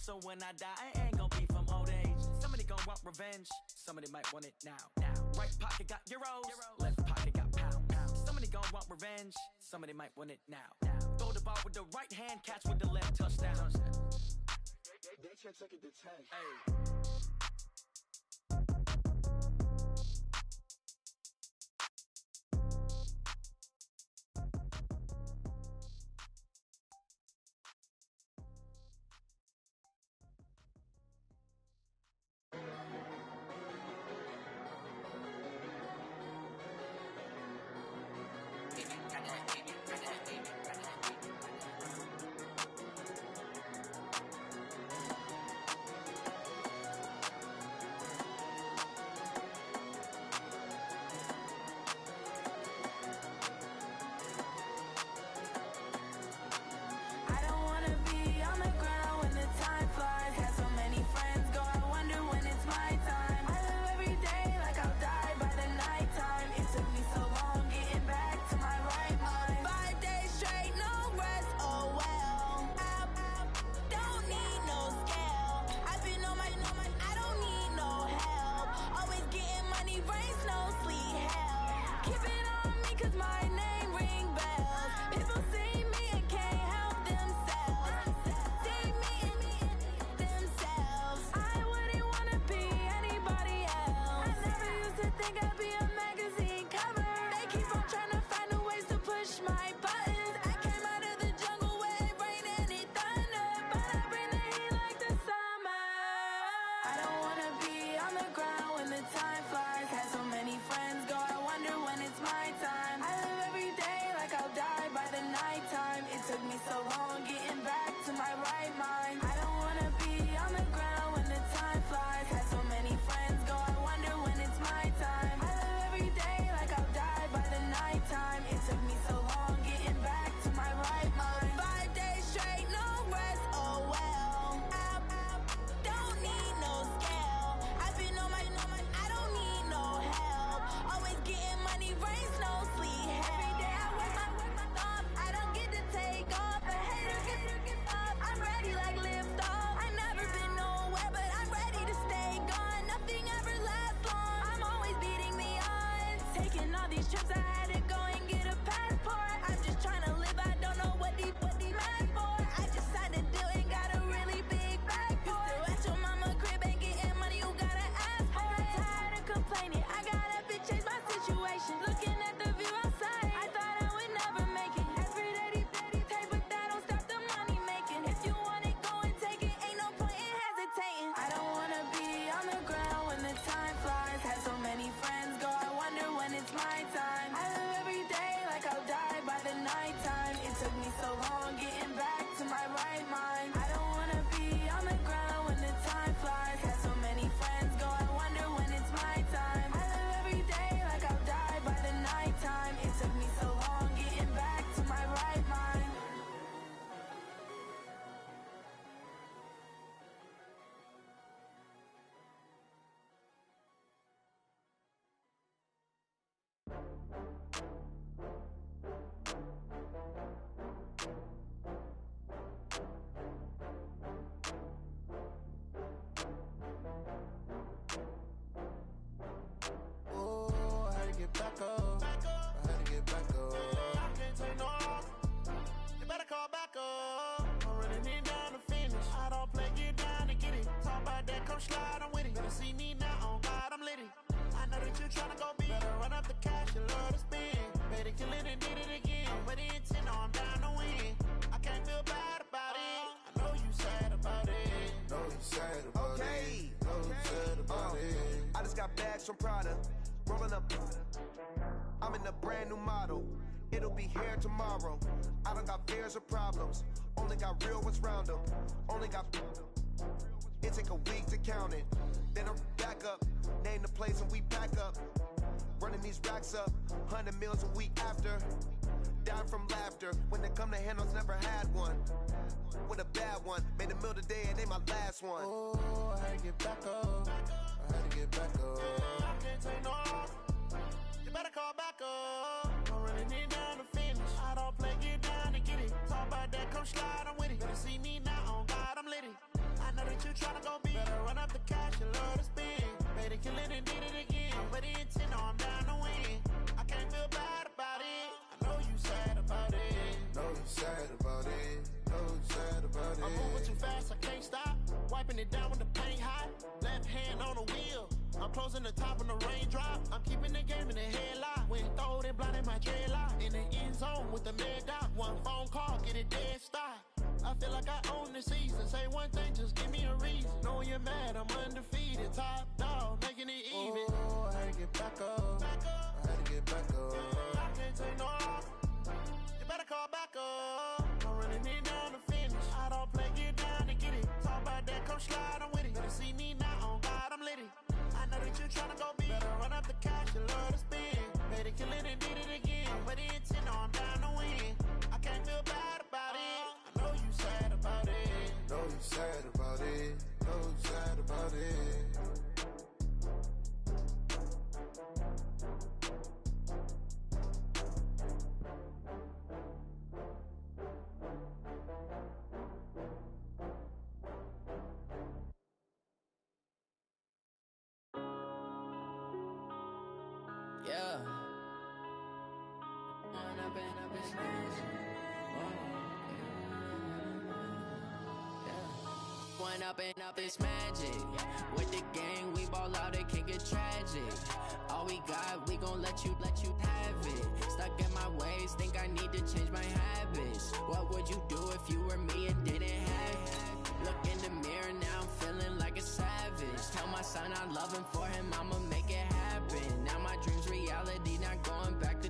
So when I die, it ain't gon' be from old age. Somebody gon' want revenge, somebody might want it now. Right pocket got euros, left pocket got pound. Somebody gon' want revenge, somebody might want it now. Throw the ball with the right hand, catch with the left, touchdown. They can't take it to 10. Hey. From Prada, rolling up. I'm in a brand new model. It'll be here tomorrow. I don't got fears or problems. Only got real ones round them. Only got. It take a week to count it. Then I'm back up. Name the place and we pack up. Running these racks up. 100 meals a week after. Down from laughter. When they come to handles, never had one. With a bad one. Made a meal today and they my last one. Oh, I had to get back up. I had to get back up. I can't take no off. You better call back up. I'm running it down to finish. I don't play, get down and get it. Talk about that, come slide, I'm with it. Better see me now, on God, I'm litty. I know that you tryna go be. Better run up the cash, you love to spend. Made it, kill it, and did it again. But the intent, no, I'm down to win. I can't feel bad about it. I know you sad about it. Know you sad about it. Know you sad about it. I'm moving too fast, I can't stop. Wiping it down when the paint hot. Left hand on the wheel. I'm closing the top when the raindrop. I'm keeping the game in the headlock. When throwed and blinded my dreadlock. In the end zone with the mad dot. One phone call, get it dead stop. I feel like I own the season. Say one thing, just give me a reason. Knowing you're mad, I'm undefeated. Top dog, making it even. Oh, I had to get back up. I had to get back up. I can't take no. You better call back up. I'm running it down to finish. I don't play, get down to get it. Talk about that, come slide, I'm with it. Better see me now, on God, I'm lit it. I know that you tryna go be. Better run up the cash, you love to spend. Made it, kill it, and did it again. But the intent, no, I'm down to win. I can't feel bad about it. I know you sad about it. Know you sad about it. Know you sad about it. Yeah. One up and up is magic. With the gang, we ball out, it can get tragic. All we got, we gon' let you have it. Stuck in my ways, think I need to change my habits. What would you do if you were me and didn't have it? Look in the mirror, now I'm feeling like a savage. Tell my son I love him, for him I'ma make it happen. Now my dream's reality, not going back to.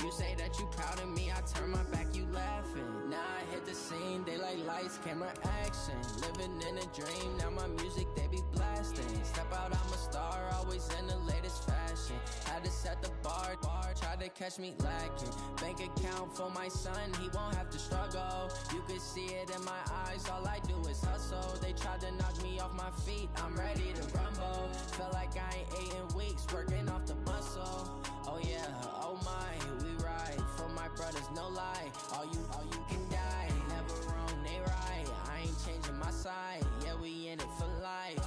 You say that you proud of me, I turn my back, you laughing. Now I hit the scene, they like lights, camera, action. Living in a dream, now my music, they be blasting. Step out, I'm a star, always in the latest fashion. Had to set the bar, try to catch me lacking. Bank account for my son, he won't have to struggle. You could see it in my eyes, all I do is hustle. They tried to knock me off my feet, I'm ready to rumble. Feel like I ain't ate in weeks, working off the muscle. Oh yeah, oh my, we ride for my brothers, no lie. All you can die, never wrong, they right. I ain't changing my side, yeah, we in it for life.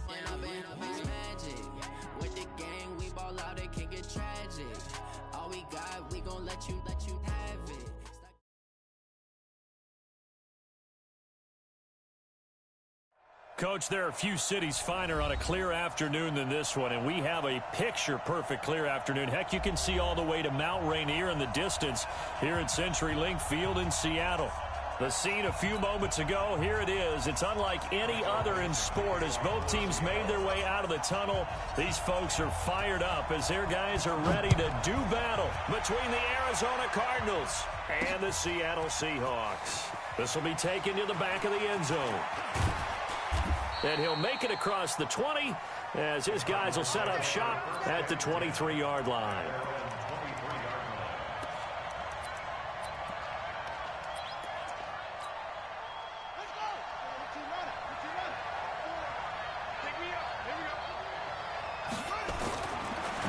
When I've been up is magic. With the gang, we ball out, it can get tragic. All we got, we gon' let you have it. Coach, there are a few cities finer on a clear afternoon than this one, and we have a picture-perfect clear afternoon. Heck, you can see all the way to Mount Rainier in the distance here at CenturyLink Field in Seattle. The scene a few moments ago, here it is. It's unlike any other in sport as both teams made their way out of the tunnel. These folks are fired up as their guys are ready to do battle between the Arizona Cardinals and the Seattle Seahawks. This will be taken to the back of the end zone. And he'll make it across the 20 as his guys will set up shop at the 23-yard line.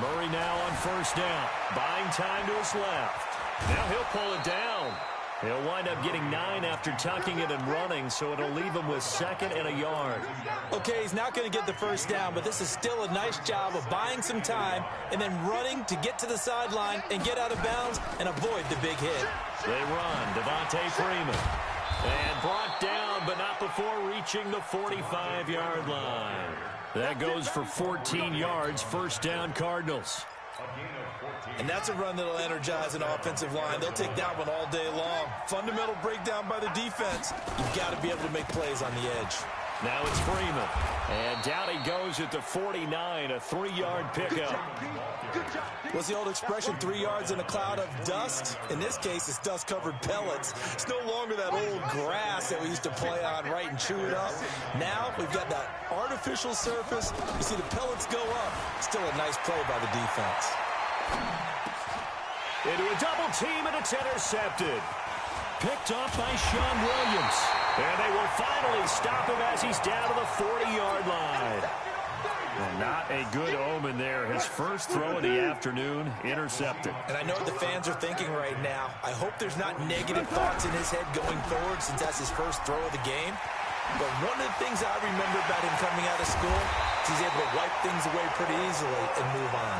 Murray now on first down, buying time to his left. Now he'll pull it down. He'll wind up getting 9 after tucking it and running, so it'll leave him with 2nd and a yard. Okay, he's not going to get the first down, but this is still a nice job of buying some time and then running to get to the sideline and get out of bounds and avoid the big hit. They run, Devontae Freeman. And brought down, but not before reaching the 45-yard line. That goes for 14 yards, first down Cardinals. And that's a run that'll energize an offensive line. They'll take that one all day long. Fundamental breakdown by the defense. You've got to be able to make plays on the edge. Now it's Freeman. And down he goes at the 49, a 3-yard pickup. What's the old expression, 3 yards in a cloud of dust? In this case, it's dust-covered pellets. It's no longer that old grass that we used to play on, right, and chew it up. Now we've got that artificial surface. You see the pellets go up. Still a nice play by the defense. Into a double team, and it's intercepted. Picked up by Sean Williams. And they will finally stop him as he's down to the 40-yard line. Well, not a good omen there. His first throw of the afternoon, intercepted. And I know what the fans are thinking right now. I hope there's not negative thoughts in his head going forward since that's his first throw of the game. But one of the things I remember about him coming out of school is he's able to wipe things away pretty easily and move on.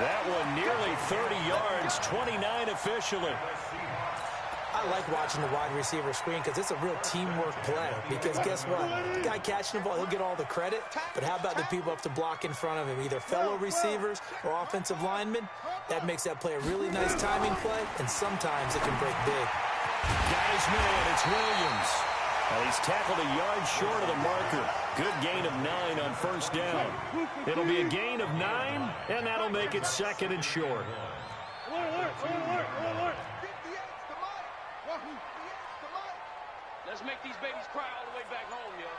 That one nearly 30 yards, 29 officially. I like watching the wide receiver screen because it's a real teamwork play. Because guess what? The guy catching the ball, he'll get all the credit. But how about the people up to block in front of him, either fellow receivers or offensive linemen? That makes that play a really nice timing play, and sometimes it can break big. Got his man, it's Williams. Well, he's tackled a yard short of the marker. Good gain of 9 on first down. It'll be a gain of 9, and that'll make it 2nd and short. Let's make these babies cry all the way back home, yo.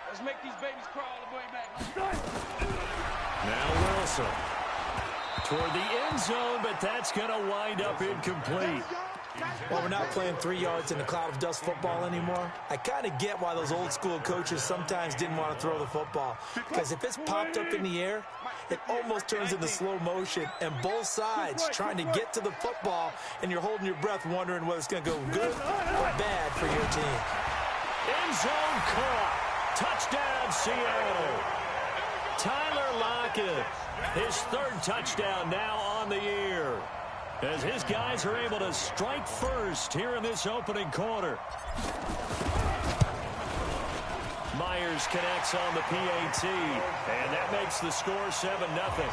Let's make these babies cry all the way back home. Now Wilson. Toward the end zone, but that's going to wind up incomplete. Well, we're not playing 3 yards in a cloud of dust football anymore. I kind of get why those old school coaches sometimes didn't want to throw the football. Because if it's popped up in the air, it almost turns into slow motion. And both sides trying to get to the football, and you're holding your breath wondering whether it's going to go good or bad for your team. End zone caught. Touchdown, Seattle. Tyler Lockett, his 3rd touchdown now on the year, as his guys are able to strike first here in this opening quarter. Myers connects on the PAT, and that makes the score 7-0.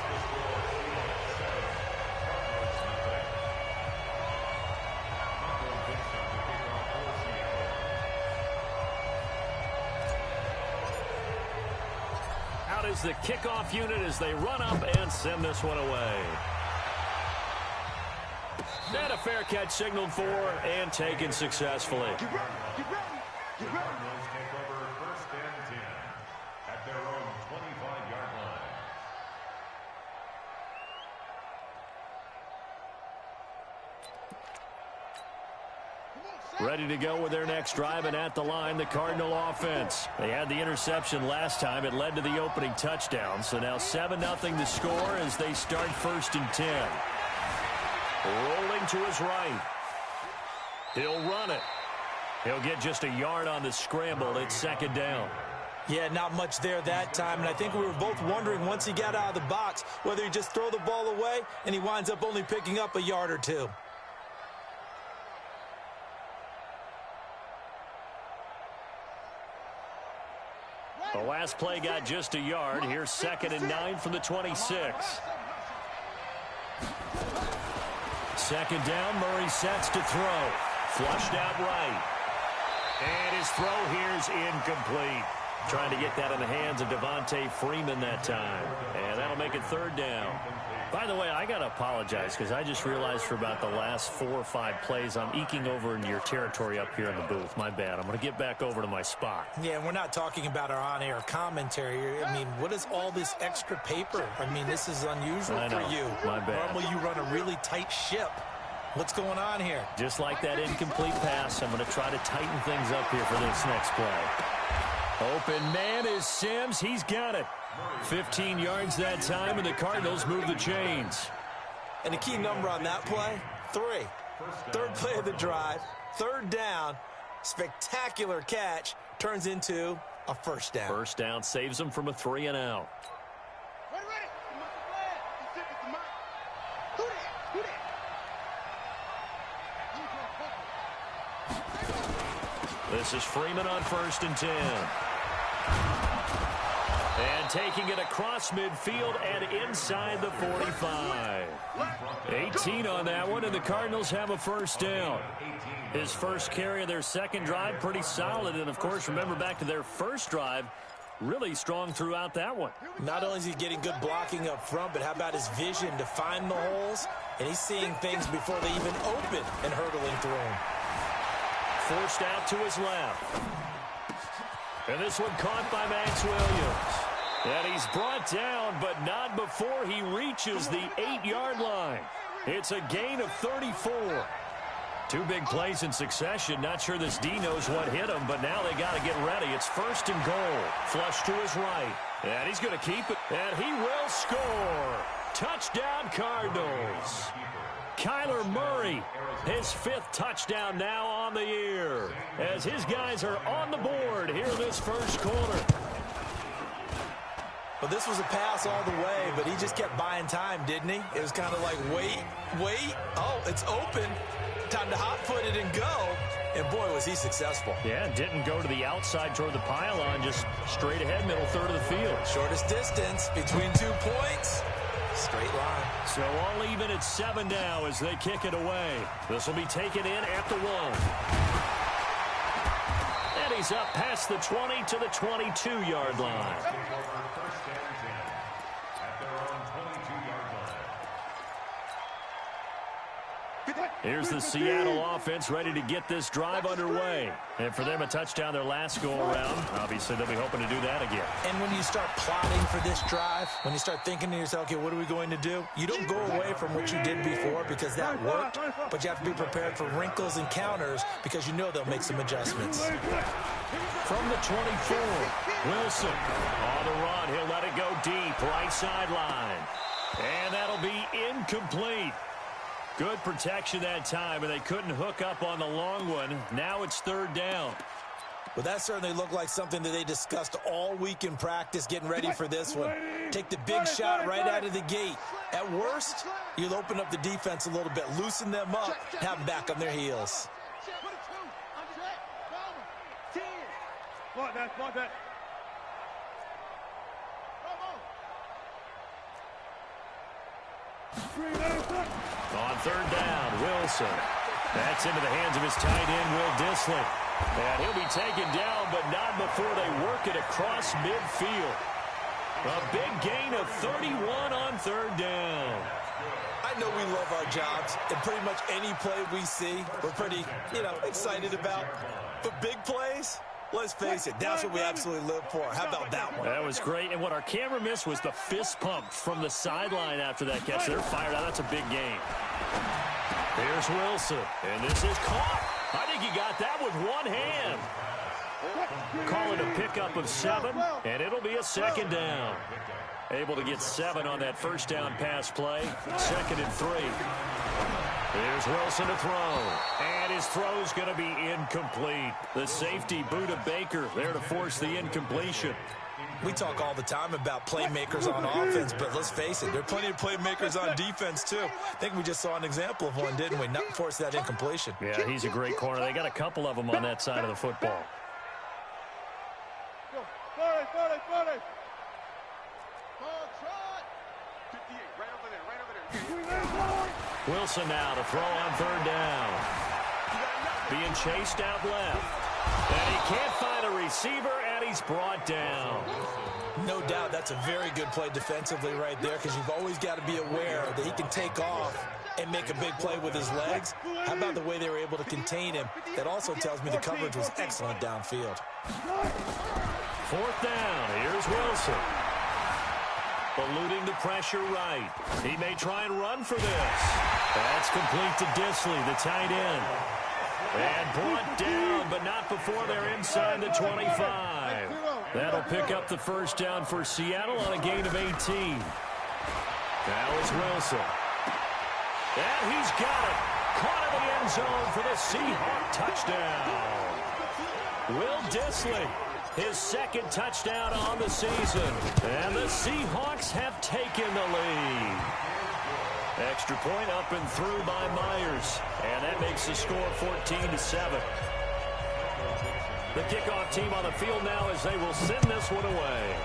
Out is the kickoff unit as they run up and send this one away. And a fair catch signaled for and taken successfully. Get ready, get ready, get ready. Cardinals take over 1st and 10 at their own 25-yard line. Ready to go with their next drive, and at the line, the Cardinal offense. They had the interception last time. It led to the opening touchdown. So now 7-0 the score as they start 1st and 10. Rolling to his right. He'll run it. He'll get just a yard on the scramble. It's 2nd down. Yeah, not much there that time, and I think we were both wondering once he got out of the box whether he just throw the ball away and he winds up only picking up a yard or 2. The last play got just a yard. Here's 2nd and 9 from the 26. 2nd down, Murray sets to throw. Flushed out right. And his throw here's incomplete. Trying to get that in the hands of Devontae Freeman that time. And that'll make it 3rd down. By the way, I got to apologize because I just realized for about the last 4 or 5 plays I'm eking over in your territory up here in the booth. My bad. I'm going to get back over to my spot. Yeah, we're not talking about our on-air commentary. I mean, what is all this extra paper? I mean, this is unusual for you. My bad. Normally you run a really tight ship. What's going on here? Just like that incomplete pass, I'm going to try to tighten things up here for this next play. Open man is Sims. He's got it. 15 yards that time, and the Cardinals move the chains. And the key number on that play, 3. 3rd play of the drive, 3rd down, spectacular catch, turns into a 1st down. 1st down saves them from a 3 and out. This is Freeman on 1st and 10. And taking it across midfield and inside the 45. 18 on that one, and the Cardinals have a 1st down. His first carry of their 2nd drive, pretty solid. And, of course, remember back to their 1st drive, really strong throughout that one. Not only is he getting good blocking up front, but how about his vision to find the holes? And he's seeing things before they even open and hurtling through them. Forced out to his left. And this one caught by Max Williams. And he's brought down, but not before he reaches the 8-yard line. It's a gain of 34. 2 big plays in succession. Not sure this D knows what hit him, but now they got to get ready. It's 1st and goal. Flush to his right. And he's going to keep it. And he will score. Touchdown, Cardinals. Kyler Murray, his 5th touchdown now on the year, as his guys are on the board here in this first quarter. Well, this was a pass all the way, but he just kept buying time, didn't he? It was kind of like, wait. Oh, it's open. Time to hot-foot it and go. And, boy, was he successful. Yeah, didn't go to the outside toward the pylon, just straight ahead, middle third of the field. Shortest distance between 2 points. Straight line. So all even at 7 now as they kick it away. This will be taken in at the 1. And he's up past the 20 to the 22-yard line. Here's the Seattle offense ready to get this drive underway. And for them, a touchdown their last go-around. Obviously, they'll be hoping to do that again. And when you start plotting for this drive, when you start thinking to yourself, okay, what are we going to do? You don't go away from what you did before because that worked, but you have to be prepared for wrinkles and counters because you know they'll make some adjustments. From the 24, Wilson on the run. He'll let it go deep, right sideline. And that'll be incomplete. Good protection that time, and they couldn't hook up on the long one. Now it's 3rd down. Well, that certainly looked like something that they discussed all week in practice, getting ready for this one. Take the big shot right out of the gate. At worst, you'll open up the defense a little bit, loosen them up, have them back on their heels. On 3rd down, Wilson. That's into the hands of his tight end, Will Dissly. And he'll be taken down, but not before they work it across midfield. A big gain of 31 on 3rd down. I know we love our jobs, and pretty much any play we see, we're pretty, excited about. But big plays, let's face it, that's what we absolutely live for. How about that one? That was great, and what our camera missed was the fist pump from the sideline after that catch. They're fired out. That's a big game. Here's Wilson, and this is caught. I think he got that with one hand. Call it a pickup of 7, and it'll be a 2nd down. Able to get 7 on that first down pass play. 2nd and 3. Here's Wilson to throw, and his throw's going to be incomplete. The safety, Buda Baker, there to force the incompletion. We talk all the time about playmakers on offense, but let's face it, there are plenty of playmakers on defense, too. I think we just saw an example of one, didn't we? Not force that incompletion. Yeah, he's a great corner. They got a couple of them on that side of the football. Wilson now to throw on 3rd down. Being chased out left. And he can't find a receiver, and he's brought down. No doubt that's a very good play defensively right there because you've always got to be aware that he can take off and make a big play with his legs. How about the way they were able to contain him? That also tells me the coverage was excellent downfield. 4th down. Here's Wilson. Eluding the pressure right. He may try and run for this. That's complete to Dissly, the tight end. And brought down, but not before they're inside the 25. That'll pick up the first down for Seattle on a gain of 18. Now it's Wilson. And he's got it. Caught in the end zone for the Seahawks touchdown. Will Dissly, his 2nd touchdown on the season. And the Seahawks have taken the lead. Extra point up and through by Myers. And that makes the score 14-7. The kickoff team on the field now as they will send this one away.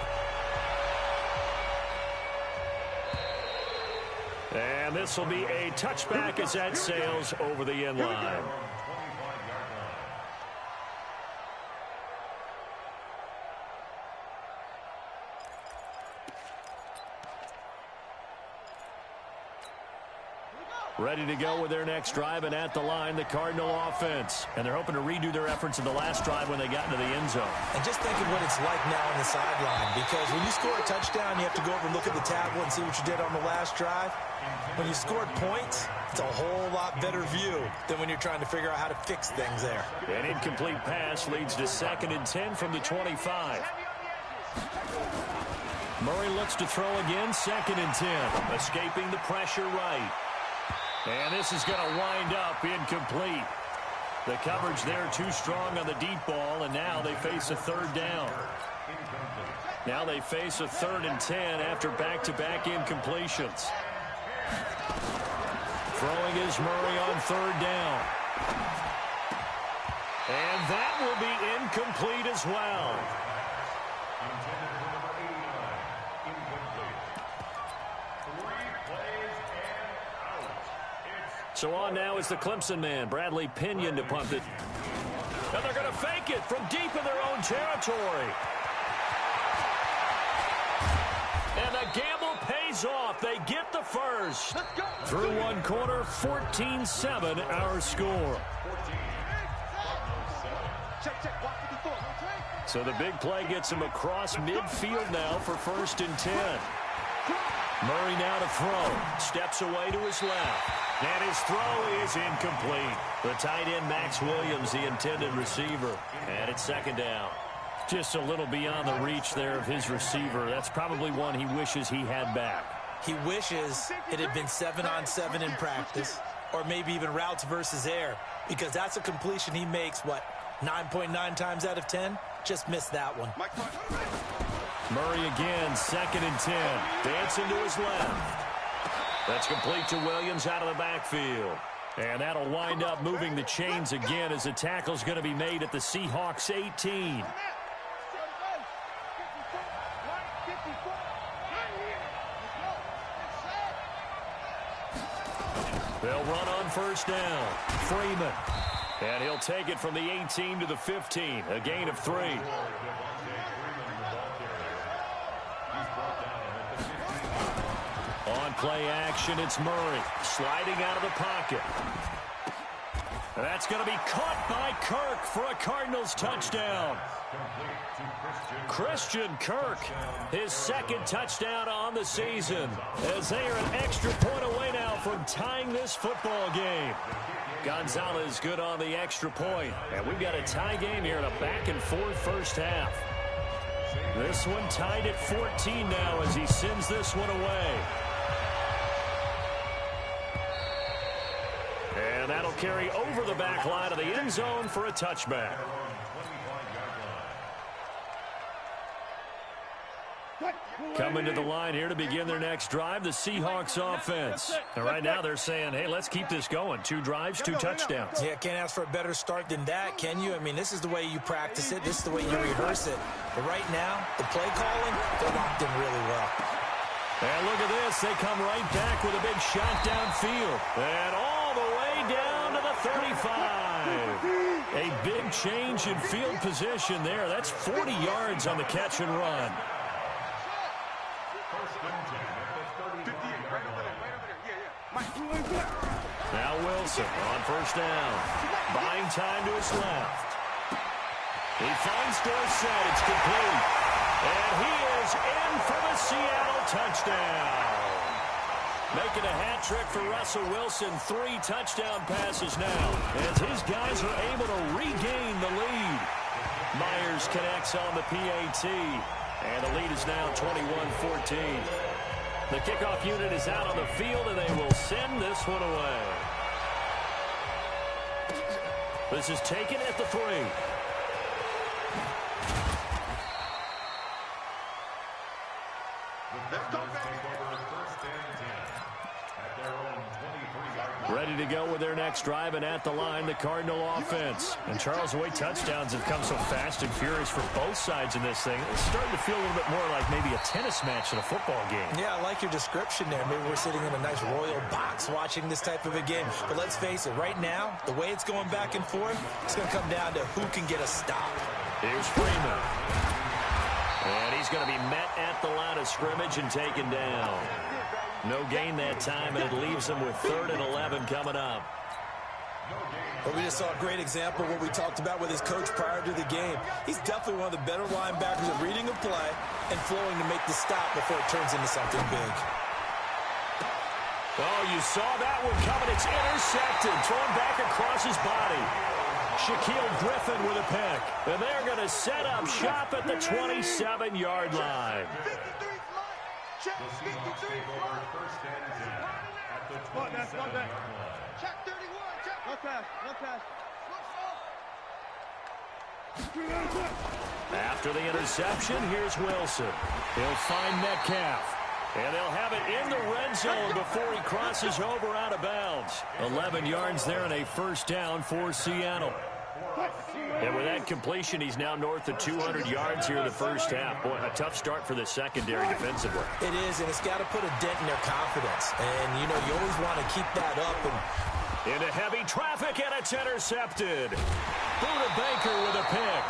And this will be a touchback as that sails over the end line. Ready to go with their next drive, and at the line, the Cardinal offense. And they're hoping to redo their efforts in the last drive when they got into the end zone. And just think of what it's like now on the sideline, because when you score a touchdown, you have to go over and look at the tablet and see what you did on the last drive. When you scored points, it's a whole lot better view than when you're trying to figure out how to fix things there. An incomplete pass leads to 2nd and 10 from the 25. Murray looks to throw again, 2nd and 10. Escaping the pressure right. And this is going to wind up incomplete. The coverage there too strong on the deep ball, and now they face a third down. Now they face a 3rd and 10 after back-to-back incompletions. Throwing is Murray on 3rd down. And that will be incomplete as well. Intended for number 89. Incomplete. 3 plays and out. So on now is the Clemson man, Bradley Pinion, to punt it. And they're going to fake it from deep in their own territory. And the gamble pays off. They get the first. Through one quarter, 14-7 our score. So the big play gets him across midfield now for 1st and 10. Murray now to throw. Steps away to his left. And his throw is incomplete. The tight end, Max Williams, the intended receiver. And it's 2nd down. Just a little beyond the reach there of his receiver. That's probably one he wishes he had back. He wishes it had been 7-on-7 in practice, or maybe even routes versus air, because that's a completion he makes, 9.9 times out of 10? Just missed that one. Murray again, 2nd and 10. Dancing to his left. That's complete to Williams out of the backfield. And that'll wind up moving the chains again as the tackle's going to be made at the Seahawks 18. They'll run on 1st down. Freeman. And he'll take it from the 18 to the 15. A gain of 3. On play action, it's Murray. Sliding out of the pocket. And that's going to be caught by Kirk for a Cardinals touchdown. Christian Kirk, his 2nd touchdown on the season, as they are an extra point away now from tying this football game. Gonzalez good on the extra point, and we've got a tie game here in a back-and-forth first half. This one tied at 14 now as he sends this one away. And that'll carry over the back line of the end zone for a touchback. Coming to the line here to begin their next drive, the Seahawks offense. And right now they're saying, hey, let's keep this going. 2 drives, 2 touchdowns. Yeah, can't ask for a better start than that, can you? I mean, this is the way you practice it. This is the way you rehearse it. But right now, the play calling, they're locked in really well. And look at this. They come right back with a big shot downfield. And all the way down to the 35. A big change in field position there. That's 40 yards on the catch and run. Now Wilson on 1st down. Buying time to his left. He finds Dorsett. It's complete. And he is in for the Seattle touchdown. Making a hat trick for Russell Wilson. 3 touchdown passes now as his guys are able to regain the lead. Myers connects on the PAT. And the lead is now 21-14. The kickoff unit is out on the field, and they will send this one away. This is taken at the 3. Ready to go with their next drive, and at the line, the Cardinal offense. And Charles, the way touchdowns have come so fast and furious for both sides in this thing, it's starting to feel a little bit more like maybe a tennis match in a football game. Yeah, I like your description there. Maybe we're sitting in a nice royal box watching this type of a game. But let's face it, right now, the way it's going back and forth, it's going to come down to who can get a stop. Here's Freeman. And he's going to be met at the line of scrimmage and taken down. No gain that time, and it leaves them with 3rd and 11 coming up. But we just saw a great example of what we talked about with his coach prior to the game. He's definitely one of the better linebackers at reading a play and flowing to make the stop before it turns into something big. Oh, you saw that one coming. It's intercepted, thrown back across his body. Shaquille Griffin with a pick. And they're going to set up shop at the 27-yard line. at the 27-yard line. Check 31, check. No pass, no pass. After the interception, here's Wilson. He'll find Metcalf. And they'll have it in the red zone before he crosses over out of bounds. 11 yards there and a first down for Seattle. And with that completion, he's now north of 200 yards here in the first half. Boy, a tough start for the secondary defensively. It is, and it's got to put a dent in their confidence. And, you know, you always want to keep that up. And into heavy traffic, and it's intercepted. Buda Baker with a pick.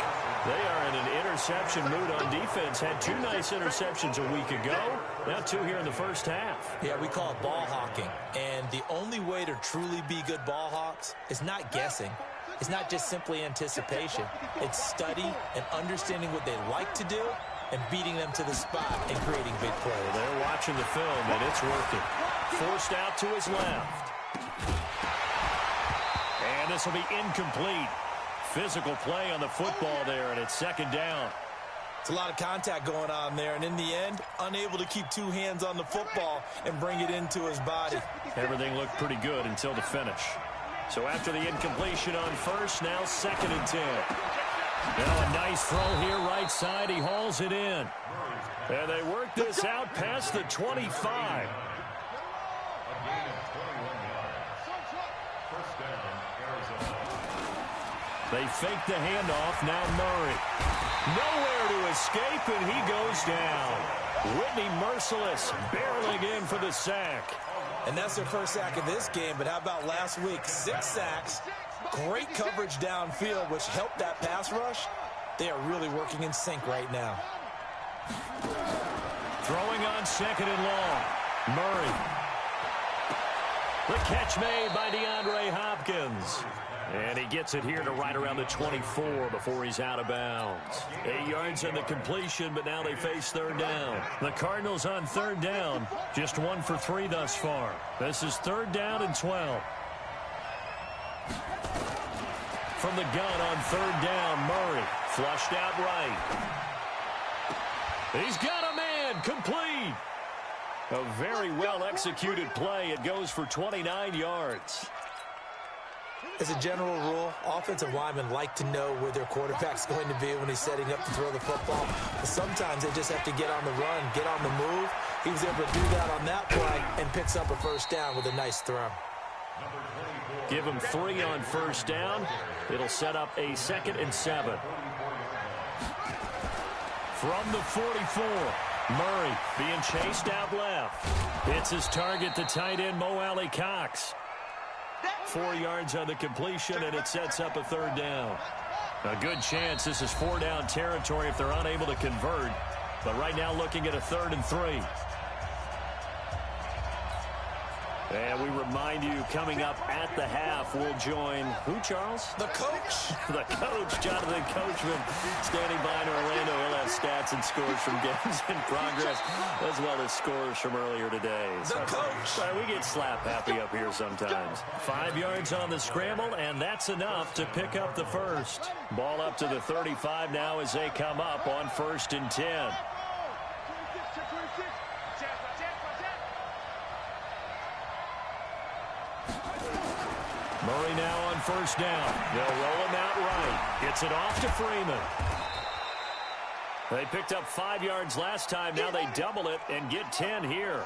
They are in an interception mood on defense. Had 2 nice interceptions a week ago. Now 2 here in the first half. Yeah, we call it ball hawking. And the only way to truly be good ball hawks is not guessing. It's not just simply anticipation. It's study and understanding what they like to do and beating them to the spot and creating big plays. They're watching the film, and it's working. Forced out to his left. And this will be incomplete. Physical play on the football there, and it's second down. It's a lot of contact going on there, and in the end, unable to keep 2 hands on the football and bring it into his body. Everything looked pretty good until the finish. So after the incompletion on first, now 2nd and 10. Now a nice throw here, right side. He hauls it in. And they work this out past the 25. They fake the handoff. Now Murray. Nowhere to escape, and he goes down. Whitney Merciless barreling in for the sack. And that's their first sack of this game, but how about last week? 6 sacks, great coverage downfield, which helped that pass rush. They are really working in sync right now. Throwing on 2nd and long. Murray. The catch made by DeAndre Hopkins. And he gets it here to right around the 24 before he's out of bounds. 8 yards on the completion, but now they face 3rd down. The Cardinals on 3rd down, just 1 for 3 thus far. This is 3rd down and 12. From the gun on 3rd down, Murray flushed out right. He's got a man, complete. A very well-executed play. It goes for 29 yards. As a general rule, offensive linemen like to know where their quarterback's going to be when he's setting up to throw the football. But sometimes they just have to get on the run, get on the move. He was able to do that on that play and picks up a first down with a nice throw. Give him 3 on first down. It'll set up a 2nd and 7. From the 44, Murray being chased out left. Hits his target, the tight end, Mo Alley-Cox. 4 yards on the completion, and it sets up a 3rd down. A good chance this is 4-down territory if they're unable to convert. But right now looking at a 3rd and 3. And we remind you, coming up at the half, we'll join who, Charles? The coach. The coach, Jonathan Coachman, standing by in Orlando. He'll have stats and scores from games in progress, as well as scores from earlier today. The coach. We get slap happy up here sometimes. 5 yards on the scramble, and that's enough to pick up the first. Ball up to the 35 now as they come up on 1st and 10. Murray now on 1st down. They'll roll him out right. Gets it off to Freeman. They picked up 5 yards last time. Now they double it and get 10 here.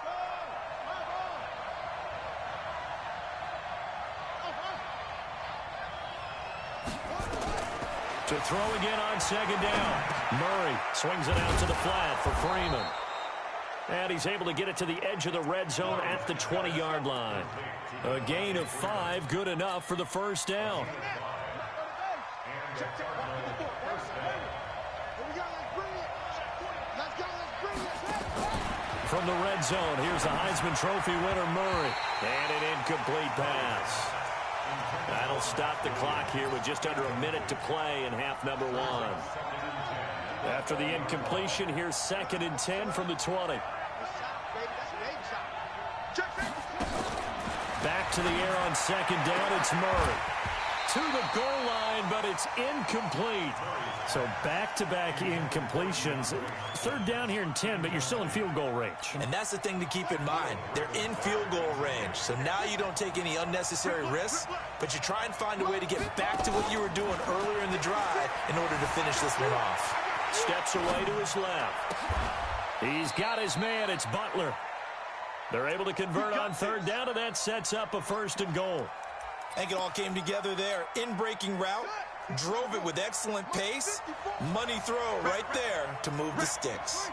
To throw again on 2nd down. Murray swings it out to the flat for Freeman. And he's able to get it to the edge of the red zone at the 20-yard line. A gain of 5, good enough for the first down. From the red zone, here's the Heisman Trophy winner, Murray. And an incomplete pass. That'll stop the clock here with just under a minute to play in half number 1. After the incompletion, here's 2nd and 10 from the 20. Back to the air on 2nd down, it's Murray. to the goal line, but it's incomplete. So back-to-back incompletions. Third down here in 10, but you're still in field goal range. And that's the thing to keep in mind. They're in field goal range. So now you don't take any unnecessary risks, but you try and find a way to get back to what you were doing earlier in the drive in order to finish this one off. Steps away to his left. He's got his man. It's Butler. They're able to convert on third down, and that sets up a 1st and goal. I think it all came together there. In-breaking route, drove it with excellent pace. Money throw right there to move the sticks.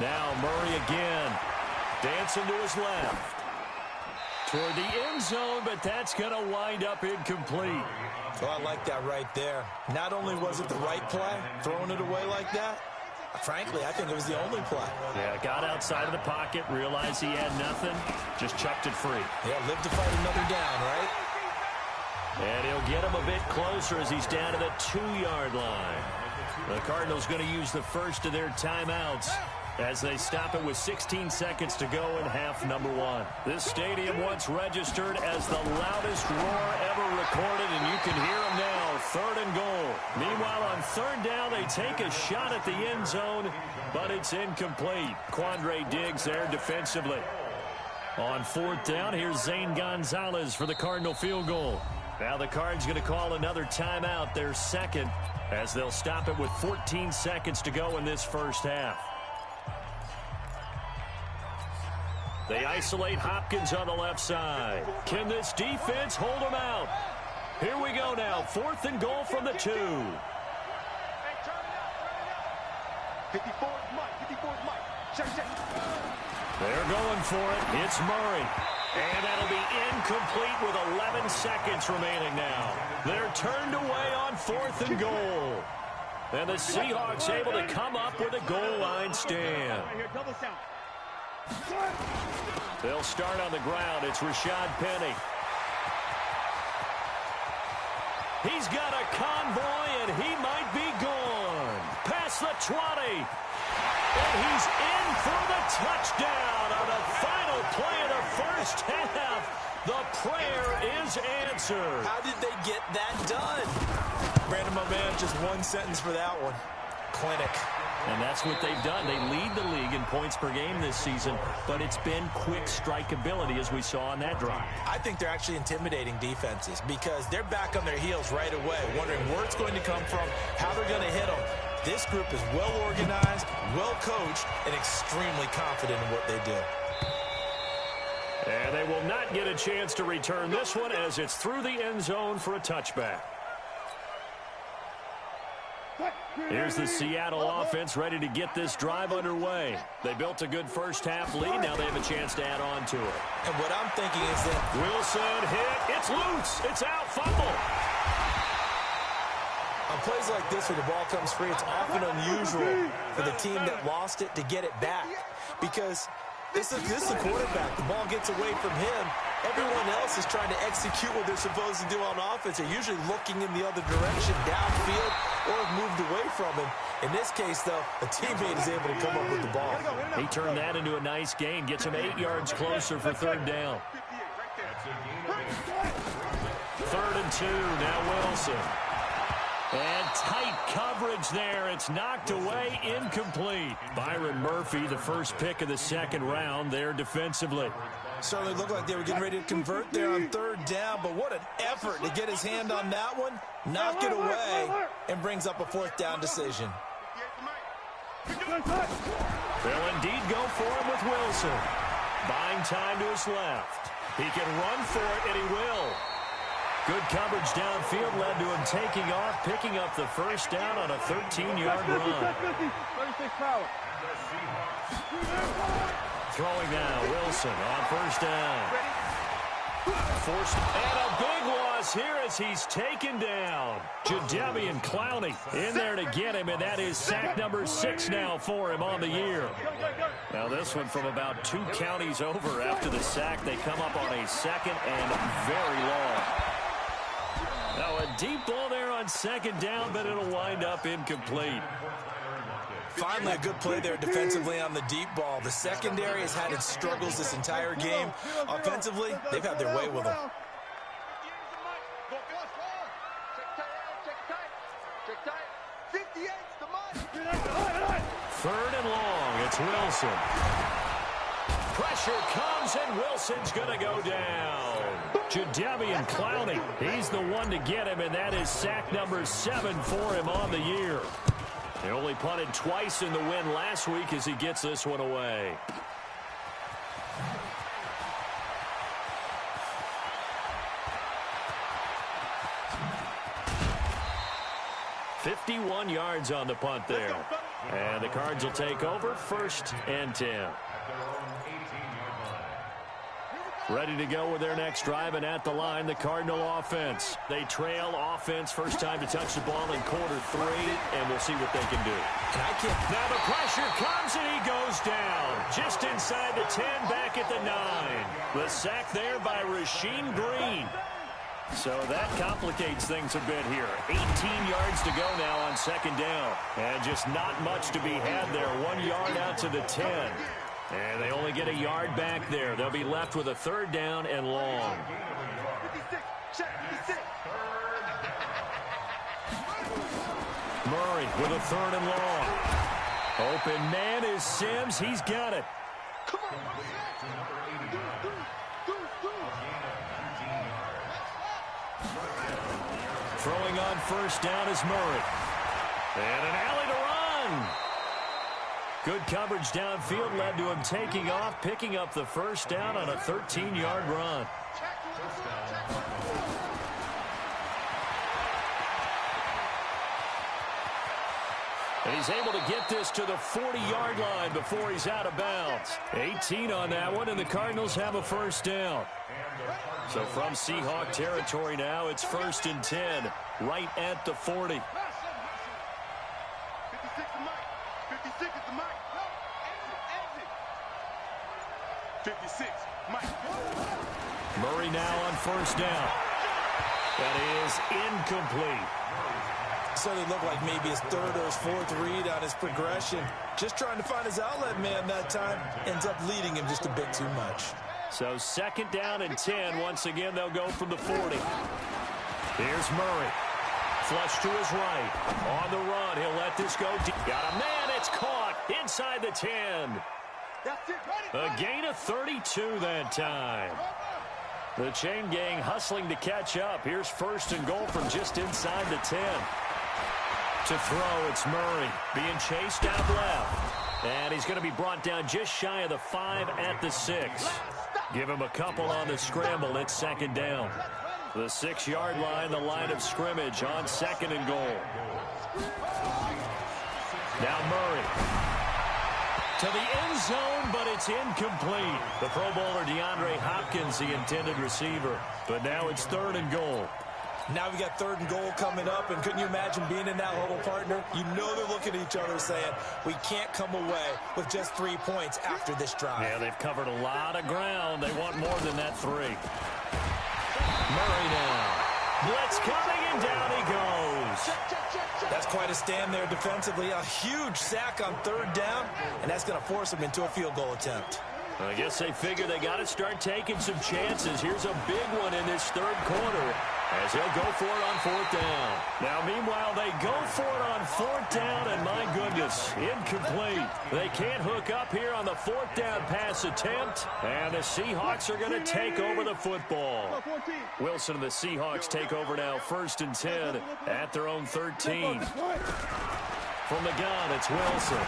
Now Murray again. Dancing to his left. Toward the end zone, but that's going to wind up incomplete. Oh, I like that right there. Not only was it the right play, throwing it away like that, frankly, I think it was the only play. Yeah, got outside of the pocket, realized he had nothing, just chucked it free. Yeah, live to fight another down, right? And he'll get him a bit closer as he's down to the 2-yard line. The Cardinals going to use the first of their timeouts as they stop it with 16 seconds to go in half number 1. This stadium once registered as the loudest roar ever recorded, and you can hear them now. 3rd and goal. Meanwhile, on third down, they take a shot at the end zone, but it's incomplete. Quandre Diggs there defensively. On 4th down, here's Zane Gonzalez for the Cardinal field goal. Now the Cards going to call another timeout, their second, as they'll stop it with 14 seconds to go in this first half. They isolate Hopkins on the left side. Can this defense hold him out? Here we go now. 4th and goal from the 2. 54 Mike. 54 Mike. Check. They're going for it. It's Murray. And that'll be incomplete with 11 seconds remaining now. They're turned away on 4th and goal. And the Seahawks able to come up with a goal line stand. They'll start on the ground. It's Rashad Penny. He's got a convoy, and he might be gone. Past the 20. And he's in for the touchdown on the final play of the first half. The prayer is answered. How did they get that done? Brandon, my man, just one sentence for that one. Clinic. And that's what they've done. They lead the league in points per game this season, but it's been quick strikeability as we saw on that drive. I think they're actually intimidating defenses because they're back on their heels right away, wondering where it's going to come from, how they're going to hit them. This group is well organized, well coached, and extremely confident in what they do. And they will not get a chance to return this one as it's through the end zone for a touchback. Here's the Seattle offense ready to get this drive underway. They built a good first half lead. Now they have a chance to add on to it. And what I'm thinking is that Wilson hit. It's loose. It's out. Fumble. on plays like this where the ball comes free, it's often unusual for the team that lost it to get it back because this is the quarterback. The ball gets away from him. Everyone else is trying to execute what they're supposed to do on offense. They're usually looking in the other direction, downfield, or have moved away from him. In this case, though, a teammate is able to come up with the ball. He turned that into a nice gain, gets him 8 yards closer for third down. 3rd and 2, now Wilson. And tight coverage there. It's knocked away, incomplete. Byron Murphy, the first pick of the second round there defensively. Certainly looked like they were getting ready to convert there on third down, but what an effort to get his hand on that one, knock it away, and brings up a fourth down decision. They'll indeed go for him with Wilson. Buying time to his left. He can run for it, and he will. Good coverage downfield led to him taking off, picking up the first down on a 13-yard run. Throwing now, Wilson on first down. Forced, and a big loss here as he's taken down. Jadeveon Clowney in there to get him, and that is sack number 6 now for him on the year. Now this one from about 2 counties over after the sack. They come up on a second and very long. Now a deep ball there on second down, but it'll wind up incomplete. Finally, a good play there defensively on the deep ball. The secondary has had its struggles this entire game. Offensively, they've had their way with them. 3rd and long. It's Wilson. Pressure comes, and Wilson's going to go down. Jadeveon Clowney, he's the one to get him, and that is sack number 7 for him on the year. He only punted twice in the win last week as he gets this one away. 51 yards on the punt there. And the Cards will take over 1st and 10. Ready to go with their next drive, and at the line, the Cardinal offense. They trail offense, first time to touch the ball in quarter 3, and we'll see what they can do. Now the pressure comes, and he goes down. Just inside the 10, back at the 9. The sack there by Rasheem Green. So that complicates things a bit here. 18 yards to go now on 2nd down. And just not much to be had there. 1 yard out to the 10. And they only get a yard back there. They'll be left with a 3rd down and long. Murray with a 3rd and long. Open man is Sims. He's got it. Throwing on 1st down is Murray. And an alley to run. Good coverage downfield led to him taking off, picking up the 1st down on a 13-yard run. And he's able to get this to the 40-yard line before he's out of bounds. 18 on that one, and the Cardinals have a 1st down. So from Seahawk territory now, it's 1st and 10, right at the 40. 56, Mike. Murray now on 1st down. That is incomplete. So it looked like maybe his 3rd or his 4th read on his progression. Just trying to find his outlet man that time. Ends up leading him just a bit too much. So 2nd down and 10. Once again, they'll go from the 40. Here's Murray. Flush to his right. On the run, he'll let this go deep. Got a man, it's caught inside the 10. A gain of 32 that time. The chain gang hustling to catch up. Here's 1st and goal from just inside the 10. To throw, it's Murray being chased out left. And he's going to be brought down just shy of the 5 at the 6. Give him a couple on the scramble. It's 2nd down. The 6-yard line, the line of scrimmage on 2nd and goal. Now Murray. To the end zone, but it's incomplete. The Pro Bowler DeAndre Hopkins, the intended receiver. But now it's 3rd and goal. Now we got 3rd and goal coming up, and couldn't you imagine being in that huddle, partner? You know they're looking at each other saying, we can't come away with just 3 points after this drive. Yeah, they've covered a lot of ground. They want more than that 3. Murray now. Blitz coming, and down he goes. That's quite a stand there defensively. A huge sack on 3rd down, and that's going to force him into a field goal attempt. I guess they figure they got to start taking some chances. Here's a big one in this 3rd quarter as he'll go for it on 4th down. Now, meanwhile, they go for it on 4th down, and my goodness, incomplete. They can't hook up here on the 4th down pass attempt, and the Seahawks are going to take over the football. Wilson and the Seahawks take over now 1st and 10 at their own 13. From the gun, it's Wilson.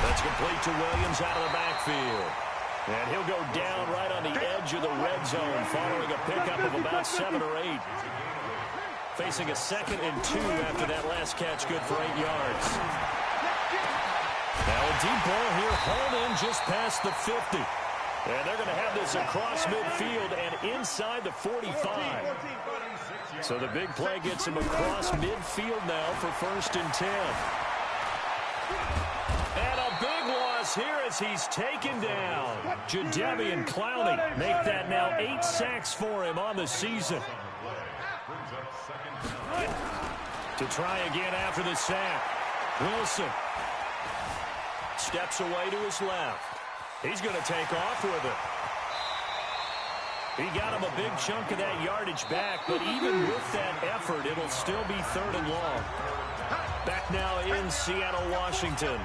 That's complete to Williams out of the backfield. And he'll go down right on the edge of the red zone following a pickup of about 7 or 8. Facing a 2nd and 2 after that last catch, good for 8 yards. Now a deep ball here, hauled in just past the 50. And they're going to have this across midfield and inside the 45. So the big play gets him across midfield now for 1st and 10. And a big loss here as he's taken down. Jadeveon Clowney make that now 8 sacks for him on the season. To try again after the sack. Wilson steps away to his left. He's going to take off with it. He got him a big chunk of that yardage back, but even with that effort, it'll still be 3rd and long. Back now in Seattle, Washington.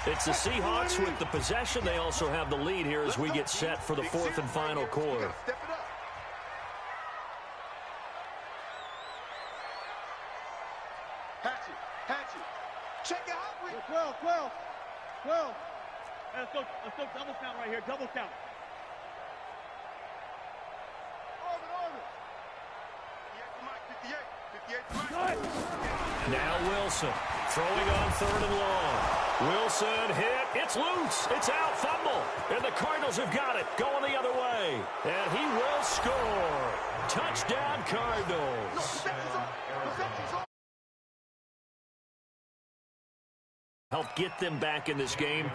It's the Seahawks with the possession. They also have the lead here as we get set for the fourth and final quarter. Check it out. 12. Hey, let's go double count right here. Double count. Now Wilson throwing on third and long. Wilson hit. It's loose. It's out. Fumble. And the Cardinals have got it. Going the other way. And he will score. Touchdown, Cardinals. Help get them back in this game.